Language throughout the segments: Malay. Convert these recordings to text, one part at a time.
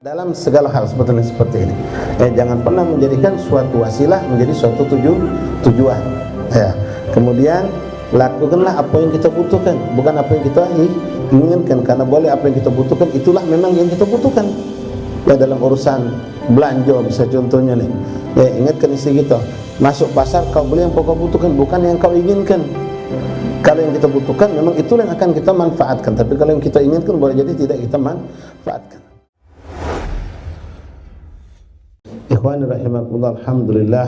Dalam segala hal sebetulnya seperti ini. Jangan pernah menjadikan suatu wasilah menjadi suatu tujuan. Kemudian lakukanlah apa yang kita butuhkan, bukan apa yang kita inginkan. Karena boleh apa yang kita butuhkan itulah memang yang kita butuhkan. Dalam urusan belanja bisa contohnya nih. Ingatkan istri kita, masuk pasar kau beli yang kau butuhkan, bukan yang kau inginkan. Kalau yang kita butuhkan memang itulah yang akan kita manfaatkan. Tapi kalau yang kita inginkan boleh jadi tidak kita manfaatkan. Ikhwani rahimakumullah, alhamdulillah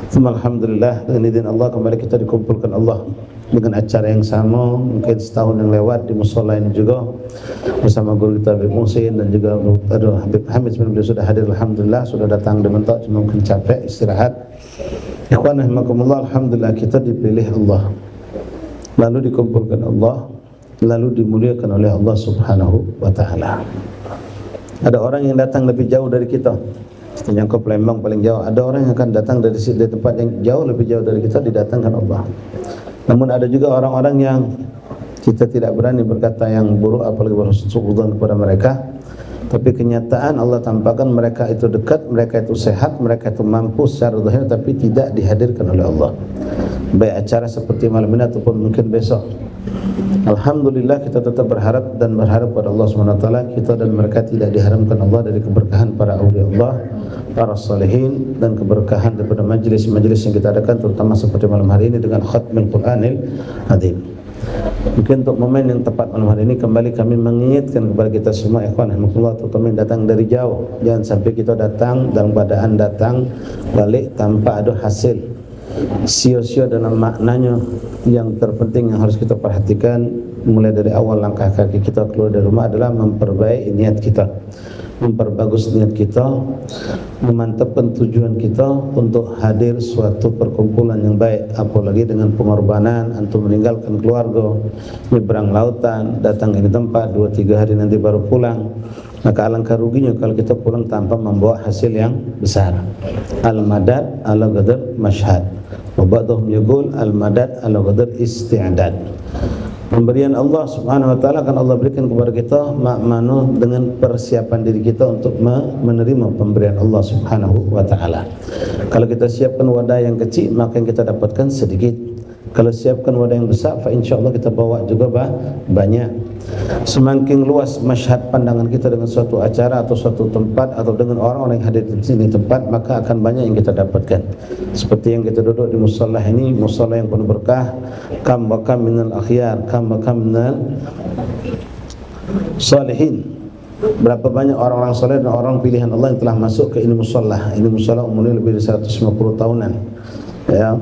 tsumma alhamdulillah, dengan izin Allah kembali kita dikumpulkan Allah dengan acara yang sama, mungkin setahun yang lewat di mushola ini juga bersama guru kita Habib Muhsin dan juga Habib Hamid. Sebenarnya beliau sudah hadir, alhamdulillah, sudah datang di mentok, cuma mungkin capek istirahat. Ikhwani rahimakumullah, alhamdulillah kita dipilih Allah, lalu dikumpulkan Allah, lalu dimuliakan oleh Allah Subhanahu wa taala. Ada orang yang datang lebih jauh dari kita, yang ke Palembang paling jauh. Ada orang yang akan datang dari tempat yang jauh lebih jauh dari kita, didatangkan Allah. Namun ada juga orang-orang yang kita tidak berani berkata yang buruk, apalagi bersuudzon kepada mereka. Tapi kenyataan Allah tampakkan mereka itu dekat, mereka itu sehat, mereka itu mampu secara zahir, tapi tidak dihadirkan oleh Allah. Baik acara seperti malam ini ataupun mungkin besok. Alhamdulillah kita tetap berharap pada Allah SWT, kita dan mereka tidak diharamkan Allah dari keberkahan para awliya Allah, para salihin, dan keberkahan daripada majlis-majlis yang kita adakan, terutama seperti malam hari ini dengan khatmil Qur'anil Azim. Mungkin untuk momen yang tepat malam hari ini kembali kami mengingatkan kepada kita semua ikhwan rahimahullah, terutama yang datang dari jauh, jangan sampai kita datang dalam keadaan datang balik tanpa ada hasil, sia-sia dalam maknanya. Yang terpenting yang harus kita perhatikan mulai dari awal langkah kaki kita keluar dari rumah adalah memperbaiki niat kita, memperbagus niat kita, memantapkan tujuan kita untuk hadir suatu perkumpulan yang baik, apalagi dengan pengorbanan antum meninggalkan keluarga, nyebrang lautan, datang ini tempat 2-3 hari nanti baru pulang. Maka alangkah ruginya kalau kita pulang tanpa membawa hasil yang besar. Al-madad ala qadar mashhad, wa ba'dhum yaqul al-madad ala qadar isti'dad. Pemberian Allah Subhanahu wa taala akan Allah berikan kepada kita makmano dengan persiapan diri kita untuk menerima pemberian Allah Subhanahu wa taala. Kalau kita siapkan wadah yang kecil, maka yang kita dapatkan sedikit. Kalau siapkan wadah yang besar, fa insyaallah kita bawa juga banyak. Semakin luas masyhad pandangan kita dengan suatu acara atau suatu tempat atau dengan orang-orang yang hadir di sini tempat, maka akan banyak yang kita dapatkan. Seperti yang kita duduk di mushola ini, mushola yang penuh berkah, kam wa kam minal akhyar, kam wa kam minal salihin. Berapa banyak orang-orang saleh dan orang pilihan Allah yang telah masuk ke ini mushola. Ini mushola umurnya lebih dari 150 tahunan. Ya,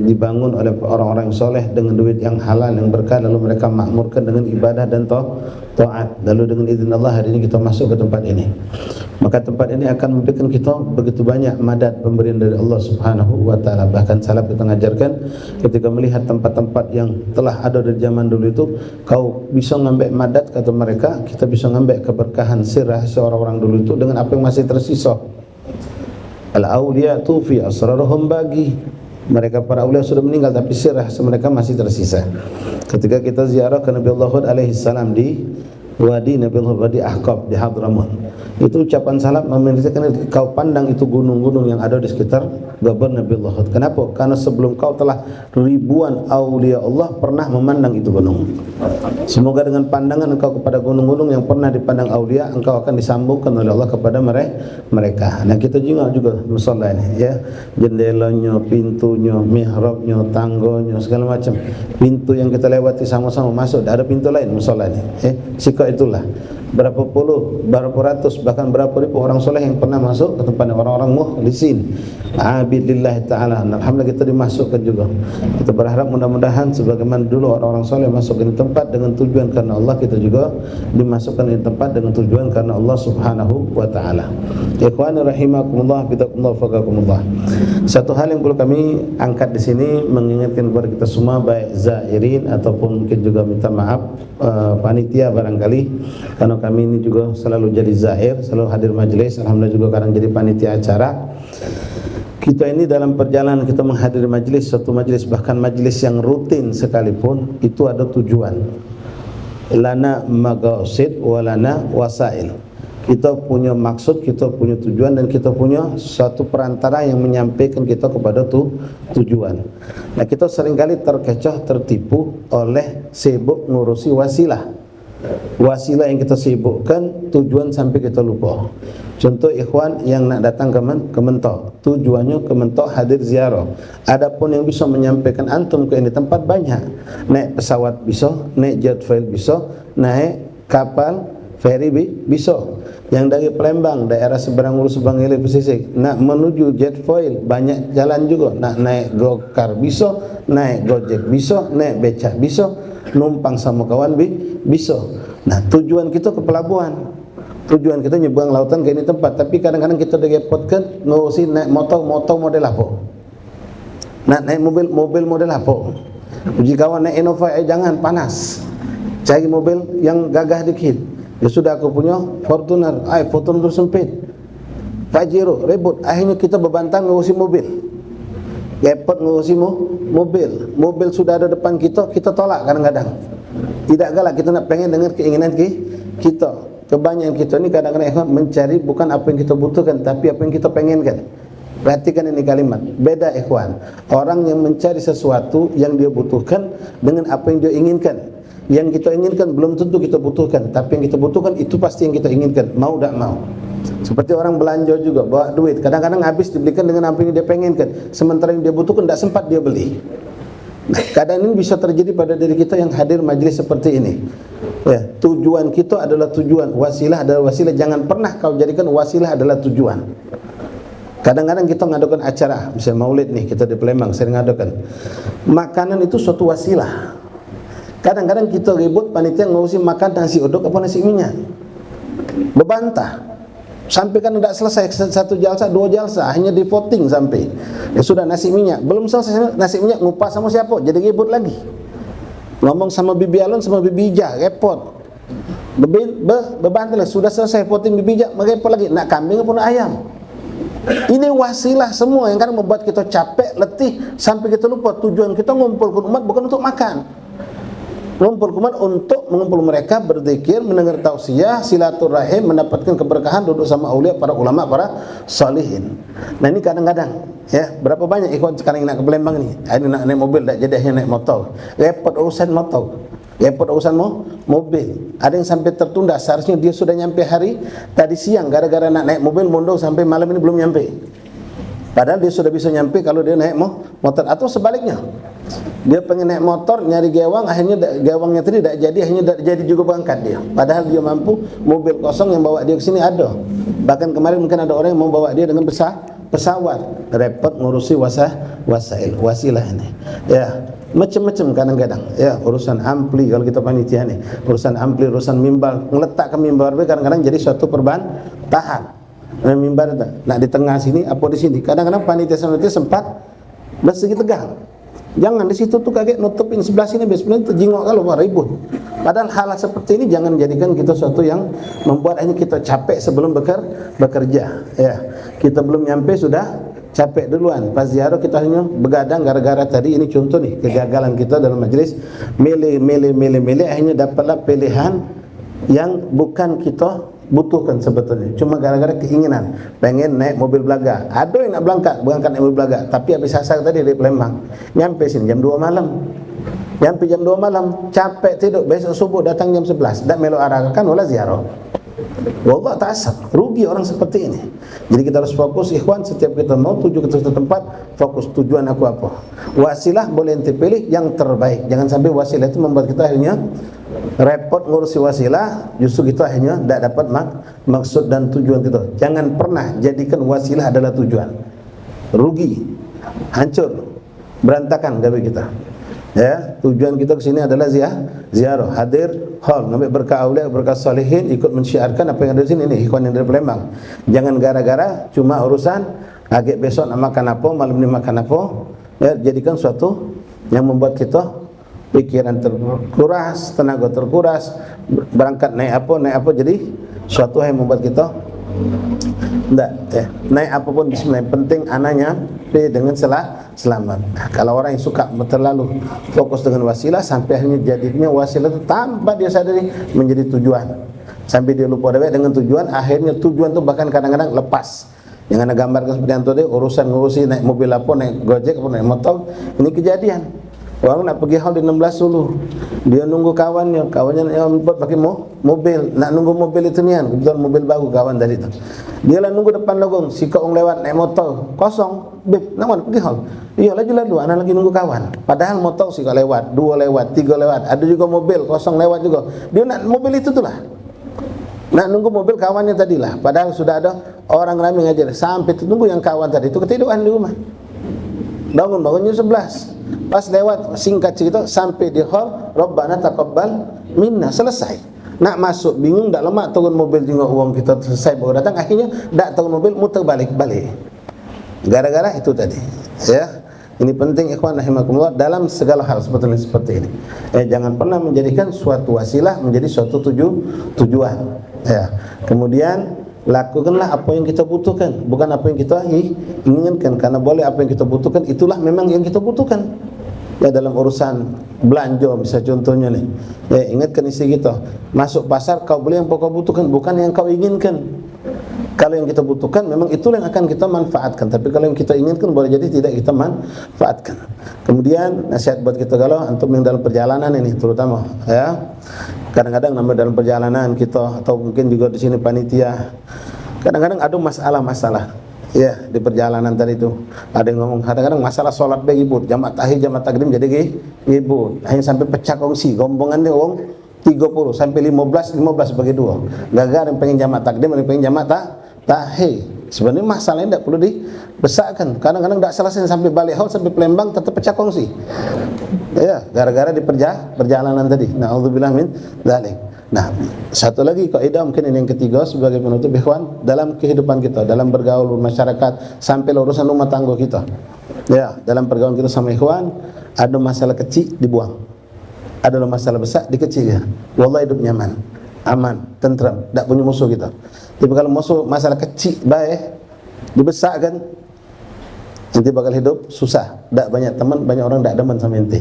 dibangun oleh orang-orang yang soleh dengan duit yang halal yang berkah, lalu mereka makmurkan dengan ibadah dan taat. Lalu dengan izin Allah hari ini kita masuk ke tempat ini. Maka tempat ini akan memberikan kita begitu banyak madad pemberian dari Allah Subhanahu wa taala. Bahkan salaf kita mengajarkan ketika melihat tempat-tempat yang telah ada dari zaman dulu itu, kau bisa ngambil madad kata mereka, kita bisa ngambil keberkahan sirah seorang-orang dulu itu dengan apa yang masih tersisa. Al-awliya tu fi asraruhum bagi. Mereka para awliya sudah meninggal tapi sirah mereka masih tersisa. Ketika kita ziarah ke Nabi Allah Hud alaihi salam di Wadi Nabi Allah Wadi Ahqab di Hadramaut, itu ucapan salaf memerintahkan kau pandang itu gunung-gunung yang ada di sekitar gabur Nabi Allah Hud. Kenapa? Karena sebelum kau telah ribuan awliya Allah pernah memandang itu gunung. Semoga dengan pandangan engkau kepada gunung-gunung yang pernah dipandang awliya, engkau akan disambungkan oleh Allah kepada mereka. Nah kita juga mushola ini, ya, jendelanya, pintunya, mihrabnya, tangganya, segala macam. Pintu yang kita lewati sama-sama masuk, ada pintu lain mushola ini. Sikap itulah berapa puluh, berapa ratus, bahkan berapa ribu orang soleh yang pernah masuk ke tempat orang-orang mukhlisin abidillah ta'ala. Alhamdulillah kita dimasukkan juga. Kita berharap mudah-mudahan sebagaimana dulu orang-orang soleh masuk ke tempat dengan tujuan karena Allah, kita juga dimasukkan di tempat dengan tujuan karena Allah Subhanahu wa ta'ala. Ikhwani rahimakumullah, bidakumullah, faqakumullah. Satu hal yang perlu kami angkat di sini, mengingatkan kepada kita semua, baik zairin ataupun mungkin juga minta maaf panitia barangkali, karena kami ini juga selalu jadi zahir, selalu hadir majelis, alhamdulillah juga kadang jadi panitia acara. Kita ini dalam perjalanan kita menghadiri majelis, satu majelis, bahkan majelis yang rutin sekalipun, itu ada tujuan. Lana maqasid wa lana wasail. kita punya maksud, kita punya tujuan, dan kita punya suatu perantara yang menyampaikan kita kepada tujuan. Nah, kita seringkali terkecoh, tertipu oleh sibuk ngurusi wasilah. Wasilah yang kita sibukkan, tujuan sampai kita lupa. Contoh ikhwan yang nak datang ke Mentok, tujuannya ke Mentok hadir ziarah. Adapun yang bisa menyampaikan antum ke ini tempat banyak. Naik pesawat bisa, naik jet fuel bisa, naik kapal feri bisa. Yang dari Palembang, daerah seberang Hulu Subang Hilir pesisir, nak menuju jet fuel banyak jalan juga. Nak naik gokar bisa, naik gojek bisa, naik becak bisa, numpang sama kawan bisa. Nah, tujuan kita ke pelabuhan. Tujuan kita nyebrang lautan ke ini tempat, tapi kadang-kadang kita direpotkan ngurusi naik motor model apa. Nak naik mobil model apa. Uji kawan naik Innova, jangan panas. Cari mobil yang gagah dikit. Ya sudah, aku punya Fortuner, Fortuner sempit. Pajero, ribut. Akhirnya kita bebantan ngurusi mobil. Repot ngurusi mobil. Mobil sudah ada depan kita tolak kadang-kadang. Tidak galak, kita nak pengen dengar keinginan kita. Kebanyakan kita ini kadang-kadang mencari bukan apa yang kita butuhkan, tapi apa yang kita pengenkan. Perhatikan ini kalimat, beda ikhwan. Orang yang mencari sesuatu yang dia butuhkan dengan apa yang dia inginkan. Yang kita inginkan belum tentu kita butuhkan, tapi yang kita butuhkan itu pasti yang kita inginkan, mau tak mau. Seperti orang belanja juga, bawa duit, kadang-kadang habis dibelikan dengan apa yang dia pengenkan, sementara yang dia butuhkan tidak sempat dia beli. Nah, keadaan ini bisa terjadi pada diri kita yang hadir majelis seperti ini. Ya, tujuan kita adalah tujuan, wasilah adalah wasilah. Jangan pernah kau jadikan wasilah adalah tujuan. Kadang-kadang kita ngadakan acara, misalnya maulid nih, kita di Palembang sering ngadakan. Makanan itu suatu wasilah. Kadang-kadang kita ribut panitia ngurusi makan nasi uduk apa nasi minyak. Bebantah. Sampai kan tidak selesai satu jalsa, dua jalsa, hanya di voting sampai. Ya sudah nasi minyak, belum selesai nasi minyak, ngupas sama siapa? Jadi ribut lagi. Ngomong sama Bibi Alun sama Bibi Ija, repot. Bebantalah, sudah selesai voting Bibi Ija, merepot lagi. Nak kambing apa nak ayam? Ini wasilah semua yang kadang membuat kita capek, letih, sampai kita lupa tujuan kita ngumpulkan umat bukan untuk makan. Ngumpul umat untuk mengumpul mereka, berzikir, mendengar tausiah, silaturahim, mendapatkan keberkahan, duduk sama aulia, para ulama, para salihin. Nah, ini kadang-kadang ya, berapa banyak ikhwan sekarang yang nak ke Palembang ni, ini nak naik mobil tak jadi, hanya naik motor. Repot urusan motor, repot urusan mobil. Ada yang sampai tertunda, seharusnya dia sudah nyampe hari tadi siang, gara-gara nak naik mobil mundur sampai malam ini belum nyampe. Padahal dia sudah bisa nyampe kalau dia naik motor, atau sebaliknya. Dia pengen naik motor, nyari gewang, akhirnya gewangnya tadi tidak jadi, akhirnya tidak jadi juga berangkat dia. Padahal dia mampu, mobil kosong yang bawa dia ke sini ada. Bahkan kemarin mungkin ada orang yang mau bawa dia dengan pesawat. Repot ngurusi wasilah ini. Ya, macam-macam kadang-kadang. Ya, urusan ampli kalau kita panitia nih, urusan ampli, urusan mimbar, ngeletakkan mimbar kadang-kadang jadi suatu perbantahan. Mimbar nak di tengah sini, apa di sini. Kadang-kadang panitia sempat bersegi tegang. Jangan di situ tuh kaget nutupin sebelah sini, biasanya terjingok kalau ribut. Padahal hal seperti ini jangan jadikan kita suatu yang membuat hanya kita capek sebelum bekerja. Ya, kita belum nyampe sudah capek duluan. Pas ziarah kita hanya begadang gara-gara tadi ini contoh nih kegagalan kita dalam majelis milih akhirnya dapatlah pilihan yang bukan kita butuhkan sebetulnya, cuma gara-gara keinginan pengen naik mobil belaga. Ada yang nak berangkat naik mobil belaga, tapi habis asar tadi dari Palembang nyampe sini jam 2 malam, nyampe jam 2 malam, capek tidur, besok subuh datang jam 11, dak melo arahkan wala ziarah. Wallah ta'asab, rugi orang seperti ini. Jadi kita harus fokus ikhwan, setiap kita mau tuju ke suatu tempat, fokus tujuan aku apa. Wasilah boleh ente pilih yang terbaik, jangan sampai wasilah itu membuat kita akhirnya repot ngurusi wasilah, justru kita akhirnya tidak dapat maksud dan tujuan kita. Jangan pernah jadikan wasilah adalah tujuan. Rugi, hancur, berantakan gawe kita. Ya, tujuan kita ke sini adalah ziarah, hadir, hal, ngambil berkah aulia, berkah salihin, ikut mensyiarkan apa yang ada di sini. Ini ikhwan yang dari Palembang. Jangan gara-gara cuma urusan agak besok nak makan apa, malam ini makan apa. Ya, jadikan suatu yang membuat kita pikiran terkuras, tenaga terkuras, berangkat naik apa, jadi suatu yang membuat kita naik apapun bismillah, penting anaknya dengan selamat. Nah, kalau orang yang suka terlalu fokus dengan wasilah sampai akhirnya jadinya wasilah itu tanpa dia sadari menjadi tujuan. sampai dia lupa dewek dengan tujuan, akhirnya tujuan tuh bahkan kadang-kadang lepas. Yang anda gambarkan seperti yang tadi, urusan ngurusi naik mobil apa, naik gojek apa, naik motor, ini kejadian. Orang nak pergi hal di 16 dulu, dia nunggu kawannya yang pakai mobil, nak nunggu mobil itu nian, kebetulan mobil baru kawan tadi tu. Dia lah nunggu depan logong, si kau lewat naik motor, kosong, beb, nak mana pergi hal? Iya laju, anak lagi nunggu kawan. Padahal motor si kau lewat, 2 lewat, 3 lewat, ada juga mobil kosong lewat juga. Dia nak mobil itu tu lah. Nak nunggu mobil kawannya tadi lah. Padahal sudah ada orang ramai ngajar. Sampai tunggu yang kawan tadi itu ketiduran di rumah. Bangunnya 11. Pas lewat singkat cerita sampai di hall, Rabbana taqabbal minna, selesai. Nak masuk bingung, tak lama turun mobil tengok uang kita selesai baru datang. Akhirnya tak turun mobil, muter balik. Gara-gara itu tadi. Ya. Ini penting ikhwan rahimakumullah dalam segala hal seperti ini. Jangan pernah menjadikan suatu wasilah menjadi suatu tujuan. Ya. Kemudian lakukanlah apa yang kita butuhkan, bukan apa yang kita inginkan. Karena boleh apa yang kita butuhkan itulah memang yang kita butuhkan. Ya, dalam urusan belanja misalnya contohnya nih. Ya, ingatkan istri kita, masuk pasar kau beli yang kau butuhkan, bukan yang kau inginkan. Kalau yang kita butuhkan memang itulah yang akan kita manfaatkan. Tapi kalau yang kita inginkan boleh jadi tidak kita manfaatkan. Kemudian nasihat buat kita kalau antum yang dalam perjalanan ini terutama, ya. Kadang-kadang dalam perjalanan kita atau mungkin juga di sini panitia, kadang-kadang ada masalah-masalah. Ya, di perjalanan tadi itu ada yang ngomong kadang-kadang masalah solat begibut, jamaah tahiyat, jamaah takdim jadi gibut. Hanya sampai pecah kongsi, gombongan dia wong 30 sampai 15 bagi 2. Gagal yang pengen jamaah takdim, yang pengen jamaah tahiyat. Sebenarnya masalahnya tidak perlu dibesarkan. Kadang-kadang tidak selesai sampai balik hal sampai Palembang tetap pecah kongsi. Ya, gara-gara di perjalanan tadi. Na'udzubillah min dzalik. Nah, satu lagi kaidah mungkin ini yang ketiga sebagai penutup ikhwan dalam kehidupan kita, dalam bergaul bermasyarakat sampai urusan rumah tangga kita. Ya, dalam pergaulan kita sama ikhwan, ada masalah kecil dibuang. Ada masalah besar dikecilkan. Wallahi hidup nyaman, aman, tentram, tak punya musuh kita. Tapi kalau musuh masalah kecil baik dibesarkan, nanti bakal hidup susah. Tak banyak teman, banyak orang tak demen sama ente.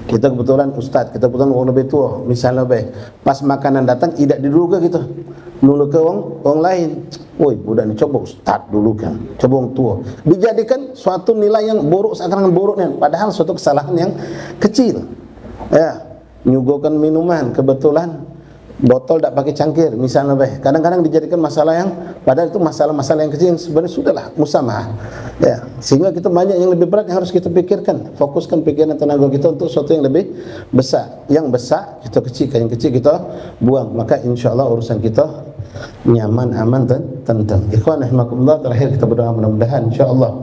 Kita kebetulan ustaz, kita kebetulan orang lebih tua, misalnya baik. Pas makanan datang tidak diduga kita. Nulu ke orang lain. Woi, budak ni coba ustaz dulu kan. Coba orang tua. Dijadikan suatu nilai yang buruk seakan-akan buruknya, padahal suatu kesalahan yang kecil. Ya, nyuguhkan minuman kebetulan botol tak pakai cangkir misalnya baik. Kadang-kadang dijadikan masalah yang padahal itu masalah-masalah yang kecil yang sebenarnya sudahlah musamahah. Ya, sehingga kita banyak yang lebih berat yang harus kita pikirkan. Fokuskan pikiran tenaga kita untuk sesuatu yang lebih besar. Yang besar kita kecilkan, yang kecil kita buang. Maka insyaallah urusan kita nyaman, aman dan tentram. Ikhwan rahimakumullah, terakhir kita berdoa mudah-mudahan insyaallah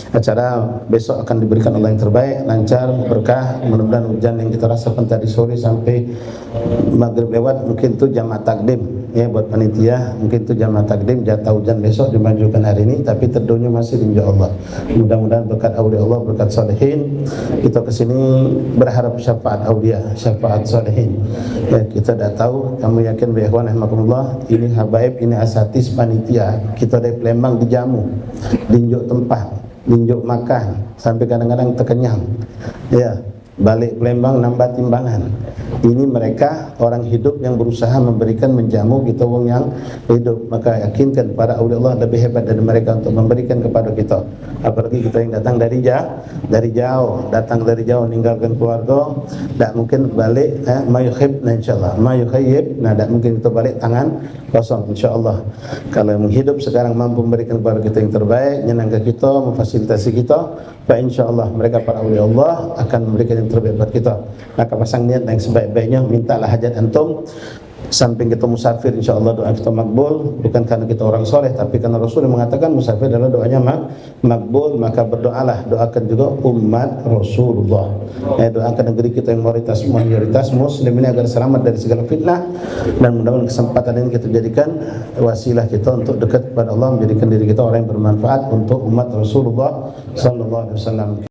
acara besok akan diberikan Allah yang terbaik, lancar, berkah. Mudah-mudahan hujan yang kita rasakan tadi sore sampai maghrib lewat mungkin itu jamaah takdim ya buat panitia, mungkin itu jamaah takdim jatah hujan besok dimajukan hari ini, tapi terdonya masih insyaallah. Mudah-mudahan berkat aulia Allah, berkat salihin, kita kesini berharap syafaat aulia, syafaat salihin. Ya, kita dah tahu, kamu yakin bi ikhwan rahimakumullah, ini habaib, ini asatis panitia. Kita dari Palembang dijamu, dinjuk tempat, dinjuk makan sampai kadang-kadang terkenyang. Ya, balik Palembang nambah timbangan. Ini mereka orang hidup yang berusaha memberikan, menjamu kita orang yang hidup. Maka yakinkan para awliya Allah lebih hebat dari mereka untuk memberikan kepada kita. Apalagi kita yang datang dari jauh, datang dari jauh meninggalkan keluarga, tak mungkin balik mayukhib, insyaallah mayukhib, tak mungkin kita balik tangan kosong insyaallah. Kalau yang hidup sekarang mampu memberikan kepada kita yang terbaik, menyenangkan kita, memfasilitasi kita, fa insyaallah mereka para awliya Allah akan memberikan yang terbaik buat kita. Maka pasang niat yang sebaik-baiknya, mintalah hajat antum. Samping kita musafir, insyaallah doa kita makbul, bukan karena kita orang soleh, tapi karena Rasul yang mengatakan musafir adalah doanya makbul. Maka berdoalah, doakan juga umat Rasulullah. Doakan negeri kita yang mayoritas muslim ini agar selamat dari segala fitnah, dan mudah-mudahan kesempatan ini kita jadikan wasilah kita untuk dekat kepada Allah, menjadikan diri kita orang yang bermanfaat untuk umat Rasulullah sallallahu alaihi wasallam.